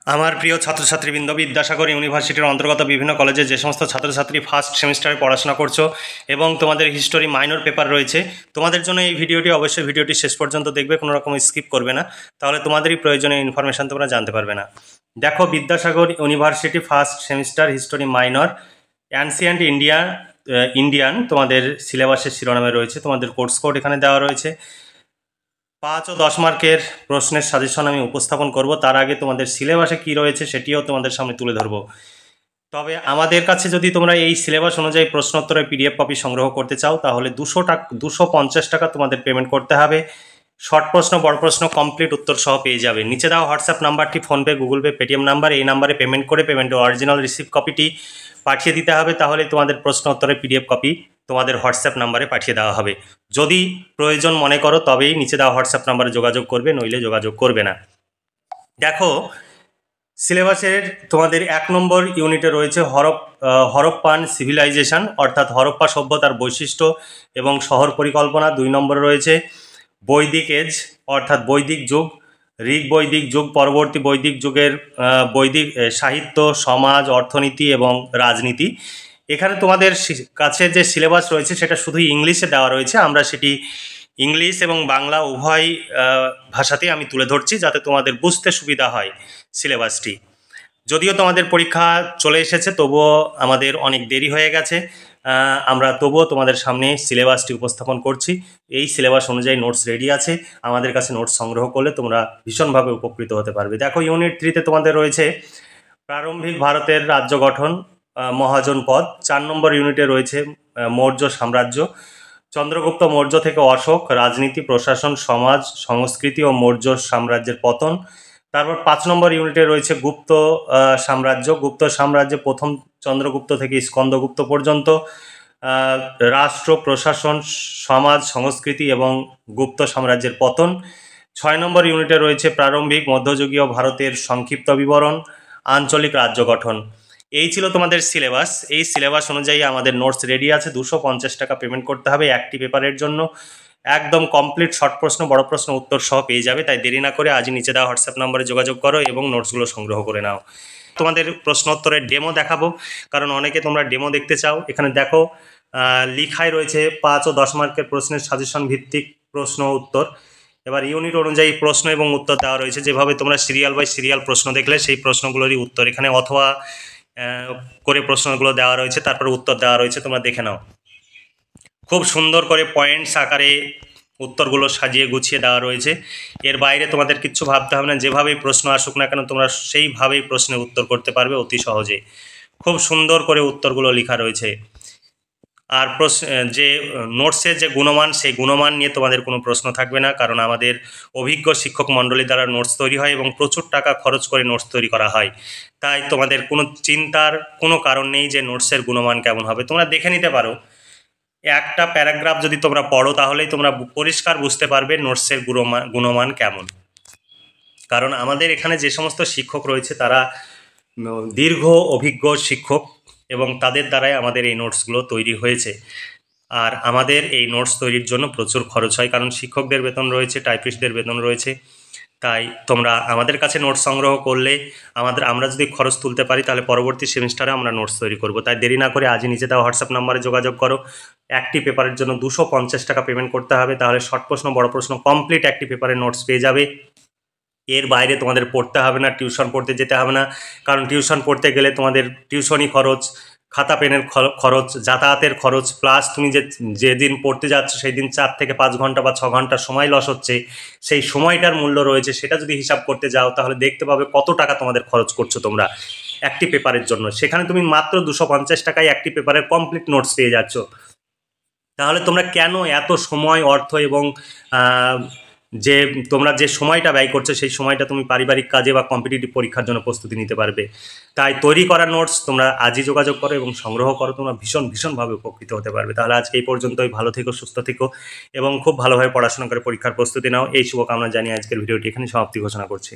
আমার প্রিয় ছাত্রছাত্রীবৃন্দ, বিদ্যাসাগর ইউনিভার্সিটির অন্তর্গত বিভিন্ন কলেজে যে সমস্ত ছাত্রছাত্রী ফার্স্ট সেমিস্টারে পড়াশোনা করছো এবং তোমাদের হিস্টোরি মাইনর পেপার রয়েছে, তোমাদের জন্য এই ভিডিওটি অবশ্যই ভিডিওটি শেষ পর্যন্ত দেখবে, কোনো রকম স্কিপ করবে না, তাহলে তোমাদেরই প্রয়োজনীয় ইনফরমেশান তোমরা জানতে পারবে না। দেখো, Vidyasagar university first semester history minor ancient Indian তোমাদের সিলেবাসের শিরোনামে রয়েছে। তোমাদের কোর্স কোড এখানে দেওয়া রয়েছে। 5 ও 10 মার্কের প্রশ্নের সাজেশন আমি উপস্থাপন করব। তার আগে তোমাদের সিলেবাসে কি রয়েছে সেটিও তোমাদের সামনে তুলে ধরবো। তবে আমাদের কাছে যদি তোমরা এই সিলেবাস অনুযায়ী প্রশ্নোত্তরের PDF কপি সংগ্রহ করতে চাও, তাহলে 250 টাকা তোমাদের পেমেন্ট করতে হবে। শর্ট প্রশ্ন, বড় প্রশ্ন, কমপ্লিট উত্তর সহ পেয়ে যাবে। নিচে দেওয়া হোয়াটসঅ্যাপ নাম্বারটি PhonePe, Google pay, Paytm number, এই নাম্বারে পেমেন্ট করে পেমেন্টের অরিজিনাল রিসিপ্ট কপিটি পাঠিয়ে দিতে হবে। তাহলে তোমাদের প্রশ্নোত্তরের PDF কপি তোমাদের হোয়াটসঅ্যাপ নাম্বারে পাঠিয়ে দেওয়া হবে। যদি প্রয়োজন মনে করো তবেই নিচে দেওয়া হোয়াটসঅ্যাপ নাম্বারে যোগাযোগ করবে, নইলে যোগাযোগ করবে না। দেখো, সিলেবাসের তোমাদের 1 নম্বর ইউনিটে রয়েছে হরপ্পান সিভিলাইজেশন, অর্থাৎ হরপ্পা সভ্যতার বৈশিষ্ট্য এবং শহর পরিকল্পনা। 2 নম্বরে রয়েছে বৈদিক এজ, অর্থাৎ বৈদিক যুগ, ঋগ বৈদিক যুগ, পরবর্তী বৈদিক যুগের বৈদিক সাহিত্য, সমাজ, অর্থনীতি এবং রাজনীতি। এখানে তোমাদের কাছে যে সিলেবাস রয়েছে সেটা শুধু ইংলিশে দেওয়া রয়েছে। আমরা সেটি ইংলিশ এবং বাংলা উভয় ভাষাতেই আমি তুলে ধরছি, যাতে তোমাদের বুঝতে সুবিধা হয় সিলেবাসটি। যদিও তোমাদের পরীক্ষা চলে এসেছে, তবুও আমাদের অনেক দেরি হয়ে গেছে। আমরা তবুও তোমাদের সামনে সিলেবাসটি উপস্থাপন করছি। এই সিলেবাস অনুযায়ী নোটস রেডি আছে। আমাদের কাছে নোটস সংগ্রহ করলে তোমরা ভীষণভাবে উপকৃত হতে পারবে। দেখো, ইউনিট 3তে তোমাদের রয়েছে প্রারম্ভিক ভারতের রাজ্য গঠন, মহাজন পদ। 4 নম্বর ইউনিটে রয়েছে মৌর্য সাম্রাজ্য, চন্দ্রগুপ্ত মৌর্য থেকে অশোক, রাজনীতি, প্রশাসন, সমাজ, সংস্কৃতি ও মৌর্য সাম্রাজ্যের পতন। তারপর 5 নম্বর ইউনিটে রয়েছে গুপ্ত সাম্রাজ্য। গুপ্ত সাম্রাজ্যে প্রথম চন্দ্রগুপ্ত থেকে স্কন্দগুপ্ত পর্যন্ত, রাষ্ট্র, প্রশাসন, সমাজ, সংস্কৃতি এবং গুপ্ত সাম্রাজ্যের পতন। 6 নম্বর ইউনিটে রয়েছে প্রারম্ভিক মধ্যযুগীয় ভারতের সংক্ষিপ্ত বিবরণ, আঞ্চলিক রাজ্য গঠন। এই ছিল তোমাদের সিলেবাস। এই সিলেবাস অনুযায়ী আমাদের নোটস রেডি আছে। 250 টাকা পেমেন্ট করতে হবে একটি পেপারের জন্য। একদম কমপ্লিট শর্ট প্রশ্ন, বড় প্রশ্ন উত্তর সহ পেয়ে যাবে। তাই দেরি না করে আজই নিচে দেওয়া হোয়াটসঅ্যাপ নম্বরে যোগাযোগ করো এবং নোটসগুলো সংগ্রহ করে নাও। তোমাদের প্রশ্ন উত্তরের ডেমো দেখাবো, কারণ অনেকে তোমরা ডেমো দেখতে চাও। এখানে দেখো, লিখাই রয়েছে 5 ও 10 মার্কের প্রশ্নের সাজেশন ভিত্তিক প্রশ্ন উত্তর। এবার ইউনিট অনুযায়ী প্রশ্ন এবং উত্তর দেওয়া রয়েছে। যেভাবে তোমরা সিরিয়াল বাই সিরিয়াল প্রশ্ন দেখলে, সেই প্রশ্নগুলোরই উত্তর এখানে অথবা করে প্রশ্নগুলো দেওয়া রয়েছে, তারপর উত্তর দেওয়া রয়েছে। তোমরা দেখে নাও। খুব সুন্দর করে পয়েন্টস আকারে উত্তরগুলো সাজিয়ে গুছিয়ে দেওয়া রয়েছে। এর বাইরে তোমাদের কিচ্ছু ভাবতে হবে না। যেভাবেই প্রশ্ন আসুক না কেন, তোমরা সেইভাবেই প্রশ্নের উত্তর করতে পারবে অতি সহজে। খুব সুন্দর করে উত্তরগুলো লেখা রয়েছে। আর যে নোটসের যে গুণমান, সেই গুণমান নিয়ে তোমাদের কোনো প্রশ্ন থাকবে না, কারণ আমাদের অভিজ্ঞ শিক্ষক মণ্ডলী দ্বারা নোটস তৈরি হয় এবং প্রচুর টাকা খরচ করে নোটস তৈরি করা হয়। তাই তোমাদের কোনো চিন্তার কোনো কারণ নেই যে নোটসের গুণমান কেমন হবে। তোমরা দেখে নিতে পারো, একটা প্যারাগ্রাফ যদি তোমরা পড়ো তাহলেই তোমরা পরিষ্কার বুঝতে পারবে নোটসের গুণমান কেমন। কারণ আমাদের এখানে যে সমস্ত শিক্ষক রয়েছে তারা দীর্ঘ অভিজ্ঞ শিক্ষক এবং তাদের দ্বারাই আমাদের এই নোটসগুলো তৈরি হয়েছে। আর আমাদের এই নোটস তৈরির জন্য প্রচুর খরচ হয়, কারণ শিক্ষকদের বেতন রয়েছে, টাইপিস্টদের বেতন রয়েছে। তাই তোমরা আমাদের কাছে নোটস সংগ্রহ করলে আমরা যদি খরচ তুলতে পারি, তাহলে পরবর্তী সেমিস্টারে আমরা নোটস তৈরি করব। তাই দেরি না করে আজই নিচে দেওয়া হোয়াটসঅ্যাপ নাম্বারে যোগাযোগ করো। একটি পেপারের জন্য 250 টাকা পেমেন্ট করতে হবে। তাহলে শর্ট প্রশ্ন, বড় প্রশ্ন, কমপ্লিট একটি পেপারের নোটস পেয়ে যাবে। এর বাইরে তোমাদের পড়তে হবে না, টিউশন পড়তে যেতে হবে না। কারণ টিউশন পড়তে গেলে তোমাদের টিউশনি খরচ, খাতা পেনের খরচ, যাতায়াতের খরচ, প্লাস তুমি যেদিন পড়তে যাচ্ছ সেই দিন 4 থেকে 5 ঘন্টা বা 6 ঘন্টা সময় লস হচ্ছে। সেই সময়টার মূল্য রয়েছে, সেটা যদি হিসাব করতে যাও তাহলে দেখতে পাবে কত টাকা তোমাদের খরচ করছো তোমরা একটি পেপারের জন্য। সেখানে তুমি মাত্র 250 টাকায় একটি পেপারের কমপ্লিট নোটস পেয়ে যাচ্ছ। তাহলে তোমরা কেন এত সময়, অর্থ এবং যে তোমরা যে সময়টা ব্যয় করছো, সেই সময়টা তুমি পারিবারিক কাজে বা কম্পিটিটিভ পরীক্ষার জন্য প্রস্তুতি নিতে পারবে। তাই তৈরি করা নোটস তোমরা আজই যোগাযোগ করো এবং সংগ্রহ করো। তোমরা ভীষণভাবে উপকৃত হতে পারবে। তাহলে আজকে এই পর্যন্তই। ভালো থেকো, সুস্থ থেকো এবং খুব ভালোভাবে পড়াশোনা করে পরীক্ষার প্রস্তুতি নাও। এই শুভকামনা জানিয়ে আজকের ভিডিওটি এখানে সমাপ্তি ঘোষণা করছি।